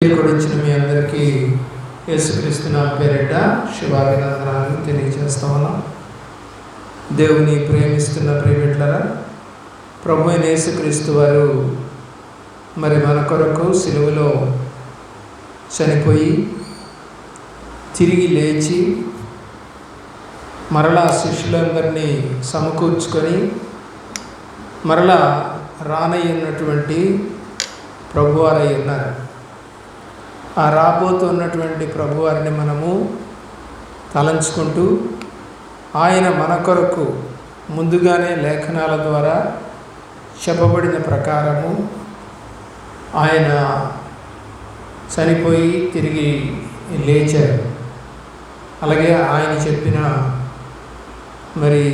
వచ్చిన మీ అందరికీ యేసుక్రీస్తు నామమున పేరిట శుభాభినందనాలు తెలియజేస్తా ఉన్నాం. దేవుని ప్రేమిస్తున్న ప్రియబిడ్డలారా, ప్రభు అయిన యేసుక్రీస్తు వారు మరి మన కొరకు సిలువలో చనిపోయి తిరిగి లేచి మరలా శిష్యులందరినీ సమకూర్చుకొని మరలా రానయ్యున్నటువంటి ప్రభువారై ఉన్నారు. ఆ రాబోతున్నటువంటి ప్రభువారిని మనము తలంచుకుంటూ ఆయన మన కొరకు ముందుగానే లేఖనాల ద్వారా చెప్పబడిన ప్రకారము ఆయన చనిపోయి తిరిగి లేచారు. అలాగే ఆయన చెప్పిన మరి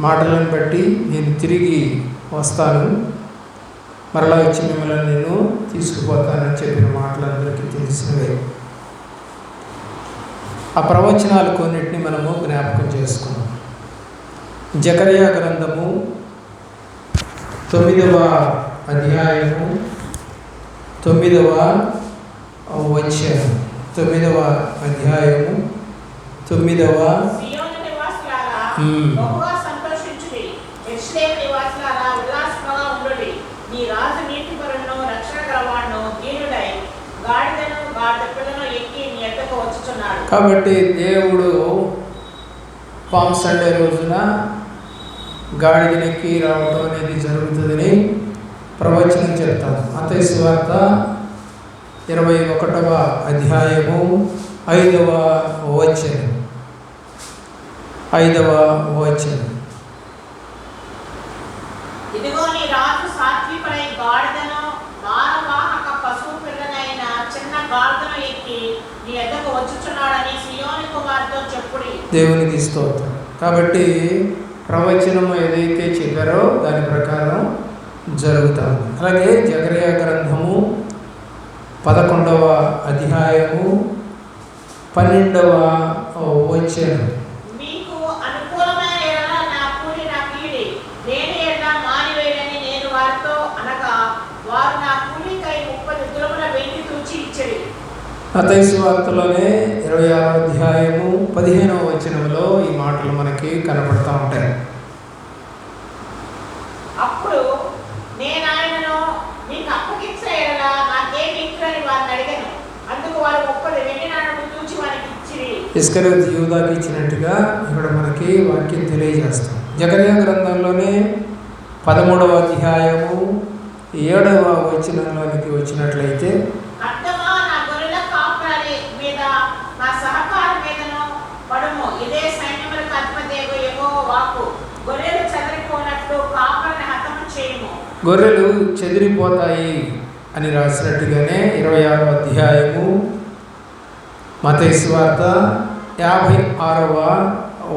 మాటలను బట్టి నేను తిరిగి వస్తాను, మరలా వచ్చి మిమ్మల్ని నేను తీసుకుపోతానని చెప్పిన మాటలందరికీ తెలిసినవే. ఆ ప్రవచనాలు కొన్నిటిని మనము జ్ఞాపకం చేసుకున్నాం. జకర్యా గ్రంథము 9వ అధ్యాయము 9వ వచనం. 9వ అధ్యాయము 9వ కాబట్టి దేవుడు పామ్ సండే రోజున గాడిదనెక్కి రావడం అనేది జరుగుతుందని ప్రవచనం చెప్తాం. మత్తయి సువార్త 21వ అధ్యాయము 5వ వచనం. 5వ వచనం. ఇదిగో నీ రాజు సాత్వికుడై గాడిదను భారవాహక పశువు పిల్లనైన చిన్న గాడిదను ఎక్కి నీ ఎద్దకు వచ్చుచున్నాడని సీయోను కుమార్తెతో చెప్పుడి. దేవునికి స్తోత్రం. కాబట్టి ప్రవచనం ఏదైతే చెప్పారో దాని ప్రకారం జరుగుతాం. అలాగే జకర్యా గ్రంథము 11వ అధ్యాయము 12వ వచనం. మీకు అనుకూలమైన ఎడల నా కూలి నాకు ఇయ్యుడి, లేని ఎడల మానివేయడని నేను వారితో అనగా వారు నా కూలికై 30 తులముల వెండి తూచి ఇచ్చిరి. మత్తయి సువార్తలోనే 26వ అధ్యాయము 15వ వచనంలో ఈ మాటలు మనకి కనపడతా ఉంటాయి. అప్పుడు నేను ఆయనను మీకు అప్పగించిన ఎడల నాకేమి ఇక్కడని వారిని అడిగాను. అందుకు వారు 30 వెండి నాణ్యములు తూచి వారికి ఇచ్చిరి. ఇస్కరియోతు యూదాకి ఇచ్చినట్టుగా ఇక్కడ మనకి వాక్యం తెలియజేస్తాం. జకర్యా గ్రంథంలోనే 13వ అధ్యాయము 7వ వచనంలోనికి వచ్చినట్లయితే, అర్థమా నా గొర్రెల కాపరి మీద నా సహకారం మీదను పడుము, ఇదే సైన్యములకు అధిపతియగు యెహోవా వాక్కు. గొర్రెలు చెదరిపోనట్లు కాపరిని హతము చేయుము. గొర్రెలు చెదిరిపోతాయి అని రాసినట్టుగానే 26వ అధ్యాయము మత్తయి సువార్త 56వ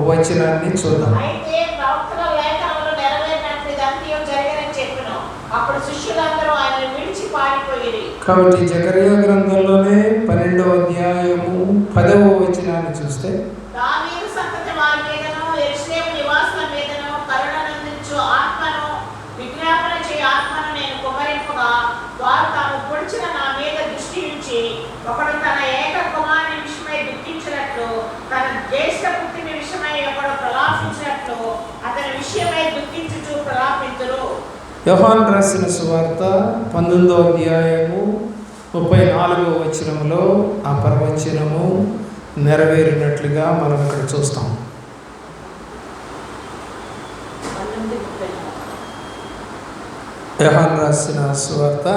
వచనాన్ని చూద్దాం. అయితే ప్రవక్తల లేఖనములు నెరవేరినట్లు ఇదంతయు జరిగినని చెప్పెను. అప్పుడు శిష్యులందరూ ఆయనను విడిచి పారిపోయిరి. కాబట్టి జకర్యా గ్రంథంలోనే 12వ అధ్యాయము 10వ వచనాన్ని చూస్తే, దావీదు సంతతి వారి మీదను యెరూషలేము నివాసుల మీదను కరుణనందించు ఆత్మను విజ్ఞాపన చేయు ఆత్మను నేను కుమ్మరింపగా వారు తాము పొడిచిన నా మీద దృష్టి ఉంచి ఒకడు తన ఏక కుమారుని విషయమై దుఃఖించినట్లు తన జ్యేష్ఠ పుత్రుని విషయమై ఒకడు ప్రలాపించినట్లు అతని విషయమై దుఃఖించుచు ప్రలాపింతురు. యోహాను రాసిన సువార్త 19వ అధ్యాయము 34వ వచనంలో ఆ ప్రవచనము నెరవేరినట్లుగా మనం ఇక్కడ చూస్తాం. యోహాను రాసిన సువార్త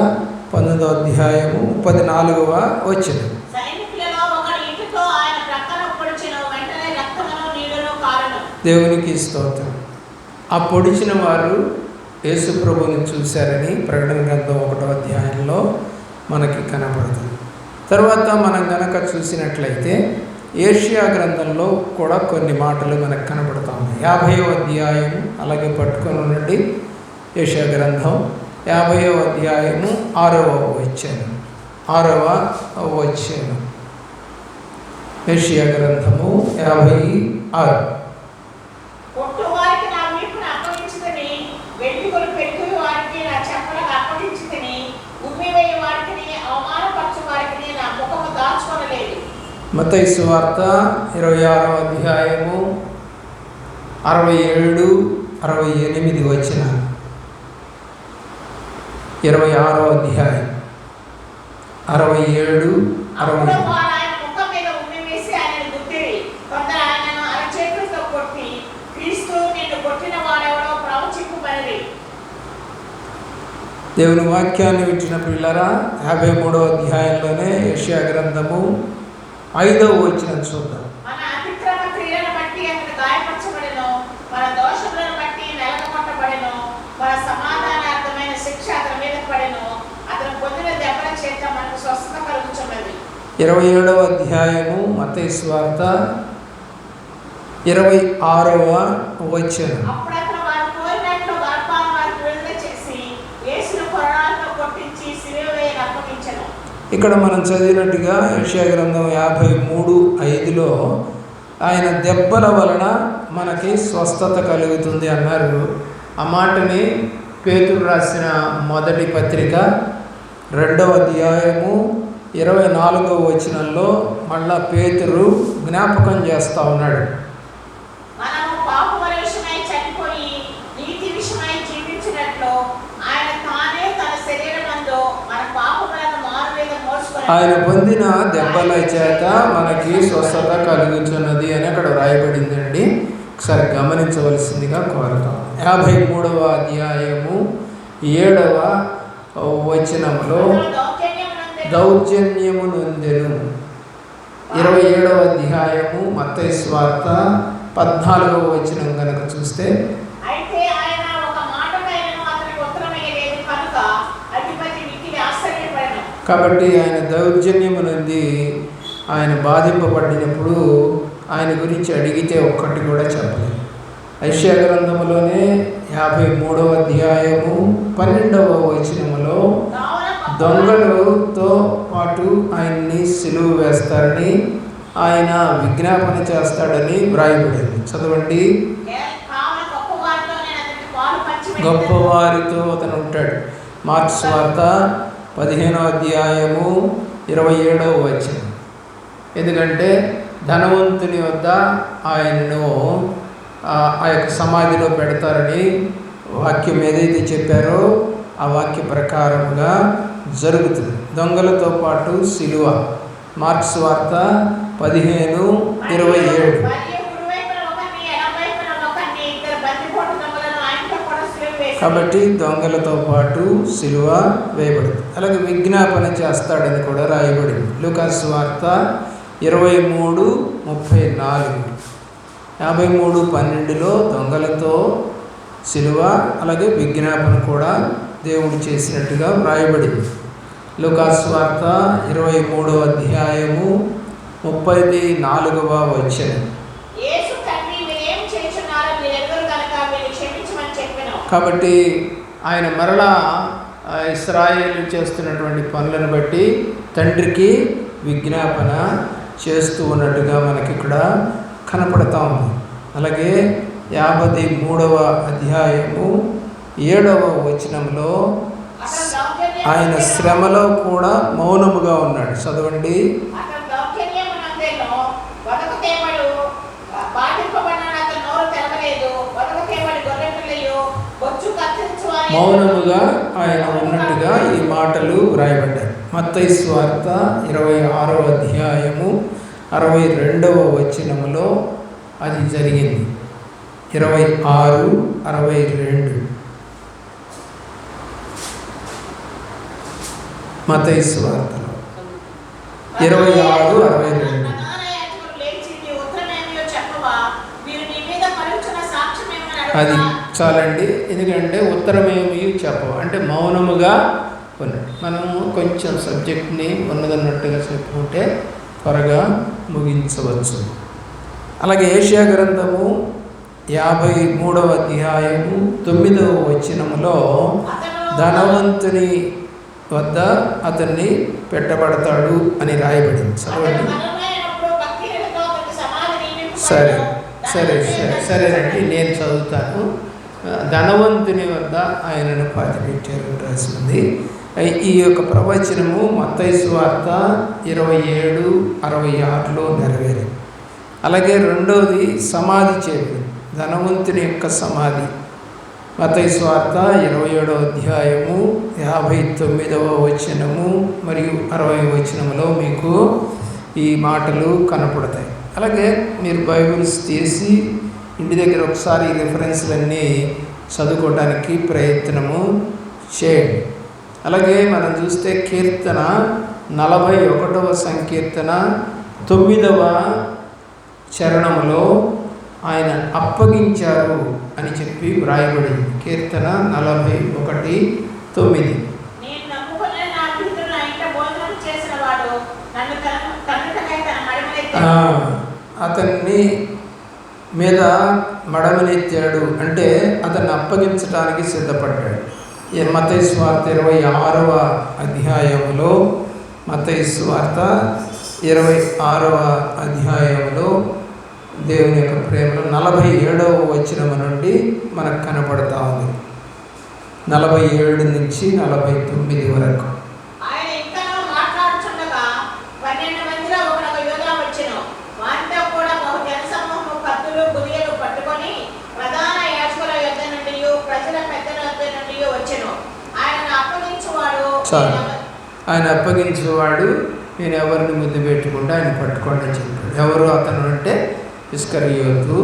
19వ అధ్యాయము 14వ వచనం. సైనికులలో ఒకడు ఇంటితో ఆయన ప్రక్కన పొడిచెను, వెంటనే రక్తమును నీళ్లును కారెను. దేవునికి స్తోత్రం. ఆ పొడిచిన వారు యేసు ప్రభువుని చూశారని ప్రకటన గ్రంథం 1వ అధ్యాయంలో మనకి కనబడుతుంది. తర్వాత మనం గనక చూసినట్లయితే ఏషియా గ్రంథంలో కూడా కొన్ని మాటలు మనకు కనబడుతూ ఉన్నాయి. 50వ అధ్యాయం అలాగే పట్టుకొని ఉండండి. ఏషియా గ్రంథం 50వ అధ్యాయము 6వ వచనం. 6వ వచనం. ఏషియా గ్రంథము 56. కొట్టు వారికి నా వీపును అప్పగించుకొని వెండి కొలుపు పెట్టుకుని వారికి నా చెప్పులకు అప్పగించుకొని ఉమ్మివేయి వారికి అవమానపరచు మత్తయి సువార్త 26వ అధ్యాయము 67, 68 వచనాలు. 26వ అధ్యాయం 67, 68. దేవుని వాక్యాన్ని వింటున్న పిల్లరా, 53వ అధ్యాయంలోనే యెషయా గ్రంథము 5వ వచనం చూద్దాం. మన అతిక్రమ క్రియలను బట్టి అతడు గాయపరచబడెను, మన దోషములను బట్టి నలగగొట్టబడెను, మన సమాధానార్థమైన శిక్ష అతని మీద పడెను, అతను పొందిన దెబ్బల చేత మనకు స్వస్థత కలుగుచున్నది. 27వ అధ్యాయము మత్తయి సువార్త 26వ వచనం. అప్పుడు అతను వారు కోరినట్లు గర్భాన్ని వారికి విడుదల చేసి యేసును కొరడాలతో కొట్టించి సిలువ వేయగా అప్పగించెను. ఇక్కడ మనం చదివినట్టుగా యెషయా గ్రంథం 53:5లో ఆయన దెబ్బల వలన మనకి స్వస్థత కలుగుతుంది అన్నారు. ఆ మాటని పేతురు రాసిన మొదటి పత్రిక 2వ అధ్యాయము 24వ వచనంలో మళ్ళా పేతురు జ్ఞాపకం చేస్తూ ఉన్నాడు. మనము పాపముల విషయమై చనిపోయి నీతి విషయమై జీవించినట్లు ఆయన తానే తన శరీరమందు మన పాపములను మారువేద మోసుకొని ఆయన పొందిన దెబ్బల చేత మనకి స్వస్థత కలుగుతున్నది అని అక్కడ రాయబడిందండి. ఒకసారి గమనించవలసిందిగా కోరుతాం. 53వ అధ్యాయము 7వ వచనంలో దౌర్జన్యము నొందెను. 27వ అధ్యాయము మత్తయి సువార్త 14వ వచనం కనుక చూస్తే, అయితే ఆయన ఒక మాటకైనను అతనికి ఉత్తరమియ్యలేదు కనుక అధిపతి మిక్కిలి ఆశ్చర్యపడెను. కాబట్టి ఆయన దౌర్జన్యము నుండి ఆయన బాధింపబడినప్పుడు ఆయన గురించి అడిగితే ఒక్కటి కూడా చెప్పలేదు. యెషయా గ్రంథంలోనే 53వ అధ్యాయము 12వ వచనములో దొంగలతో పాటు ఆయన్ని సిలువ వేస్తారని, ఆయన విజ్ఞాపన చేస్తాడని వ్రాయబడింది. చదవండి. గొప్పవారితో అతను ఉంటాడు. మార్క్స్ వార్త 15వ అధ్యాయము 27వ వచనం. ఎందుకంటే ధనవంతుని వద్ద ఆయనను ఆ యొక్క సమాధిలో పెడతారని వాక్యం ఏదైతే చెప్పారో ఆ వాక్య ప్రకారంగా జరుగుతుంది. దొంగలతో పాటు సిలువ. మార్క్స్ వార్త 15:27. కాబట్టి దొంగలతో పాటు సిలువ వేయబడింది. అలాగే విజ్ఞాపన చేస్తాడని కూడా రాయబడింది. లూకాసు వార్త 23:34. 53:12లో దొంగలతో సిలువ అలాగే విజ్ఞాపన కూడా దేవుడు చేసినట్టుగా వ్రాయబడింది. లూకాసు వార్త 23వ అధ్యాయము 34వ వచనం. కాబట్టి ఆయన మరలా ఇశ్రాయేలు చేస్తున్నటువంటి పనులను బట్టి తండ్రికి విజ్ఞాపన చేస్తూ ఉన్నట్టుగా మనకి ఇక్కడ కనపడతా ఉంది. అలాగే 53వ అధ్యాయము 7వ వచనంలో ఆయన శ్రమలో కూడా మౌనముగా ఉన్నాడు. చదవండి. మౌనముగా ఆయన ఉన్నట్టుగా ఈ మాటలు వ్రాయబడ్డాయి. మత్తయి సువార్త 26వ అధ్యాయము 62వ వచనములో అది జరిగింది. 26:62. మత్తయి సువార్తలో 26:62. అది చాలండి. ఎందుకంటే ఉత్తరమేమి చెప్పవు అంటే మౌనముగా ఉన్నాడు. మనము కొంచెం సబ్జెక్ట్ని ఉన్నదన్నట్టుగా చెప్పుకుంటే త్వరగా ముగించవచ్చు. అలాగే యెషయా గ్రంథము 53వ అధ్యాయము 9వ వచనములో ధనవంతుని వద్ద అతన్ని పెట్టబడతాడు అని రాయబడింది. చదవండి. సరేనండి, నేను చదువుతాను. ధనవంతుని వద్ద ఆయనను పాతిపెట్టారు రాసింది. ఈ యొక్క ప్రవచనము మత్తయి సువార్త 27:66లో నెరవేరింది. అలాగే రెండోది సమాధి చేయబడింది, ధనవంతుని యొక్క సమాధి. మత్తయి సువార్త 27వ అధ్యాయము 59వ వచనము మరియు 60వ వచనములో మీకు ఈ మాటలు కనపడతాయి. అలాగే మీరు బైబిల్స్ తీసి ఇంటి దగ్గర ఒకసారి ఈ రిఫరెన్స్లన్నీ చదువుకోవడానికి ప్రయత్నము చేయండి. అలాగే మనం చూస్తే కీర్తన 41వ సంకీర్తన 9వ చరణంలో ఆయన అప్పగించారు అని చెప్పి వ్రాయబడింది. కీర్తన 41:9. అతన్ని మీద మడమనెత్తాడు అంటే అతన్ని అప్పగించడానికి సిద్ధపడ్డాడు. మత్తయి సువార్త 26వ అధ్యాయంలో మత్తయి సువార్త 26వ అధ్యాయంలో దేవుని యొక్క ప్రేమలో 47వ వచనం నుండి మనకు కనపడతా ఉంది. 47 నుంచి 49 వరకు. ఆయన అప్పగించేవాడు, నేను ఎవరిని ముద్దు పెట్టుకుంటే ఆయన పట్టుకోండి అని చెప్పాడు. ఎవరు అతను అంటే ఇస్కరియోతు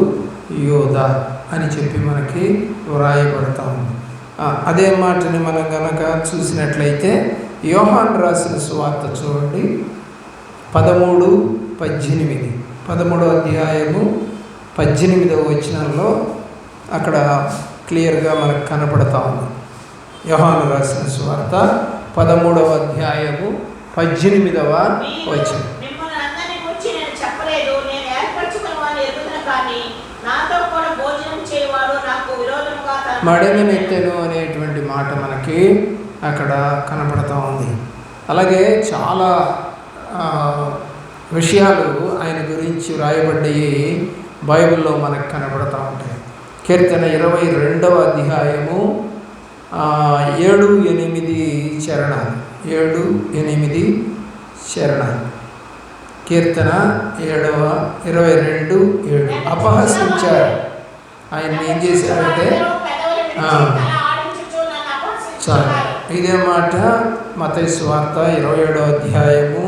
యోధా అని చెప్పి మనకి వ్రాయబడతా ఉంది. అదే మాటని మనం కనుక చూసినట్లయితే యోహాను రాసిన సువార్త చూడండి 13:18. 13వ అధ్యాయము 18వ వచనంలో అక్కడ క్లియర్గా మనకు కనపడతా ఉంది. యోహాను రాసిన సువార్త 13వ అధ్యాయము 18వ వచనం. మడమనెత్తెను అనేటువంటి మాట మనకి అక్కడ కనపడతా ఉంది. అలాగే చాలా విషయాలు ఆయన గురించి వ్రాయబడ్డాయి బైబిల్లో మనకు కనపడతా ఉంటాయి. కీర్తన 22వ అధ్యాయము 7-8 చరణాలు. 7-8 చరణాలు. కీర్తన 22:7 అపహసించారు. ఆయన ఏం చేశారంటే చాలు. ఇదే మాట మత్తయి సువార్త 27వ అధ్యాయము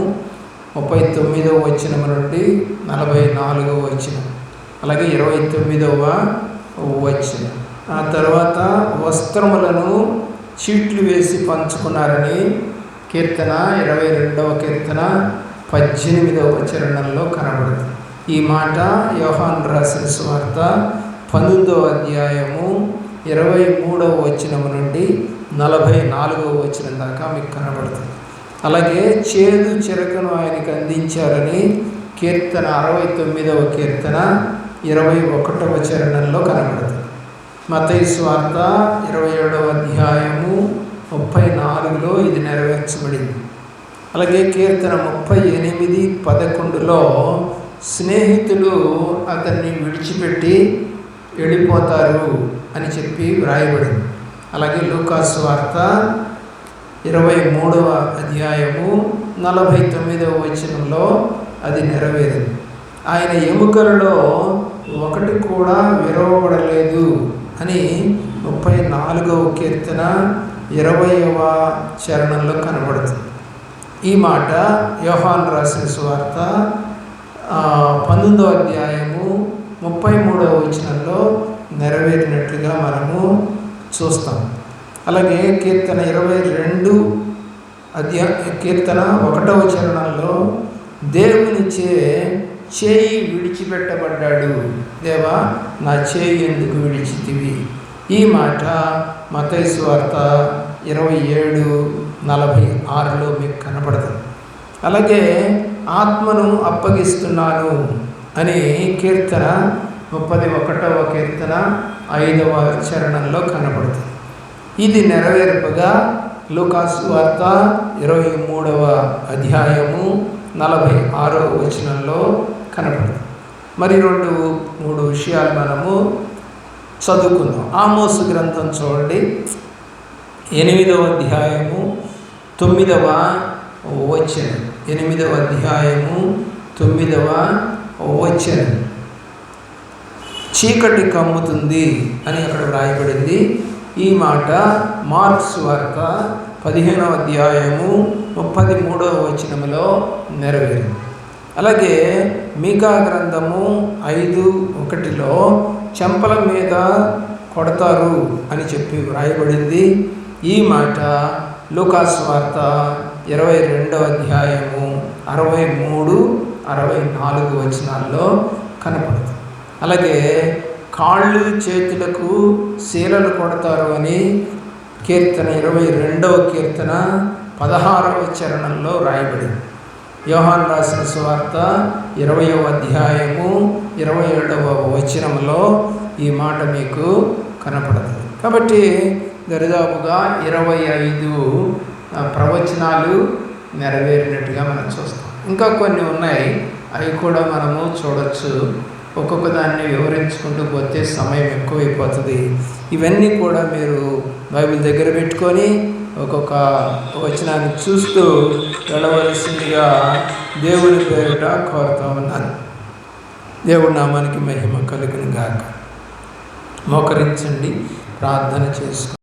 39వ వచనం నుండి 44వ వచనం, అలాగే 29వ వచనం. ఆ తర్వాత వస్త్రములను చీట్లు వేసి పంచుకున్నారని కీర్తన 22వ కీర్తన 18వ చరణంలో కనబడుతుంది. ఈ మాట యోహాను రాసిన సువార్త 19వ అధ్యాయము 23వ వచనం నుండి 44వ వచనం దాకా మీకు కనబడుతుంది. అలాగే చేదు చిరకను ఆయనకు అందించారని కీర్తన 69వ కీర్తన 21వ చరణంలో కనబడుతుంది. మత్తయి సువార్త 27వ అధ్యాయము 34లో ఇది నెరవేర్చబడింది. అలాగే కీర్తన 38:11లో స్నేహితులు అతన్ని విడిచిపెట్టి వెళ్ళిపోతారు అని చెప్పి వ్రాయబడింది. అలాగే లూకాసు వార్త 23వ అధ్యాయము 49వ వచనంలో అది నెరవేరింది. ఆయన ఎముకలలో ఒకటి కూడా విరవబడలేదు అని 34వ కీర్తన 20వ చరణంలో కనబడుతుంది. ఈ మాట యోహాను రాసిన సువార్త 19వ అధ్యాయము 33వ వచనంలో నెరవేరినట్లుగా మనము చూస్తాం. అలాగే కీర్తన 22 కీర్తన 1వ చరణంలో దేవునిచే చేయి విడిచిపెట్టబడ్డాడు, దేవా నా చేయి ఎందుకు విడిచితివి. ఈ మాట మత్తయి సువార్త 27:46లో మీకు కనపడుతుంది. అలాగే ఆత్మను అప్పగిస్తున్నాను అని కీర్తన 31వ కీర్తన 5వ చరణంలో కనపడుతుంది. ఇది నెరవేర్పగా లూకాసు వార్త 23వ అధ్యాయము 46వ వచనంలో కనపడుతుంది. మరి 2-3 విషయాలు మనము చదువుకుందాం. ఆమోసు గ్రంథం చూడండి 8వ అధ్యాయము 9వ వచనం, 8వ అధ్యాయము 9వ వచనం. చీకటి కమ్ముతుంది అని అక్కడ వ్రాయబడింది. ఈ మాట మార్క్స్ వార్త 15వ అధ్యాయము 33వ వచనములో నెరవేరింది. అలాగే మీకా గ్రంథము 5:1 చెంపల మీద కొడతారు అని చెప్పి వ్రాయబడింది. ఈ మాట లూకాసు వార్త 22వ అధ్యాయము 63, 64 వచనాల్లో కనపడుతుంది. అలాగే కాళ్ళు చేతులకు శీలలు కొడతారు అని కీర్తన 22వ కీర్తన 16వ చరణంలో రాయబడింది. యోహాను రాసిన సువార్త 20వ అధ్యాయము 27వ వచనంలో ఈ మాట మీకు కనపడుతుంది. కాబట్టి దరిదాపుగా 25 ప్రవచనాలు నెరవేరినట్టుగా మనం చూస్తాం. ఇంకా కొన్ని ఉన్నాయి, అవి కూడా మనము చూడవచ్చు. ఒక్కొక్క దాన్ని వివరించుకుంటూ పోతే సమయం ఎక్కువైపోతుంది. ఇవన్నీ కూడా మీరు బైబిల్ దగ్గర పెట్టుకొని ఒక్కొక్క వచనాన్ని చూస్తూ వెళ్ళవలసిందిగా దేవుని పేరిట కోరుతా ఉన్నాను. దేవుడి నామానికి మహిమ కలుగును గాక. మోకరించండి, ప్రార్థన చేసుకోండి.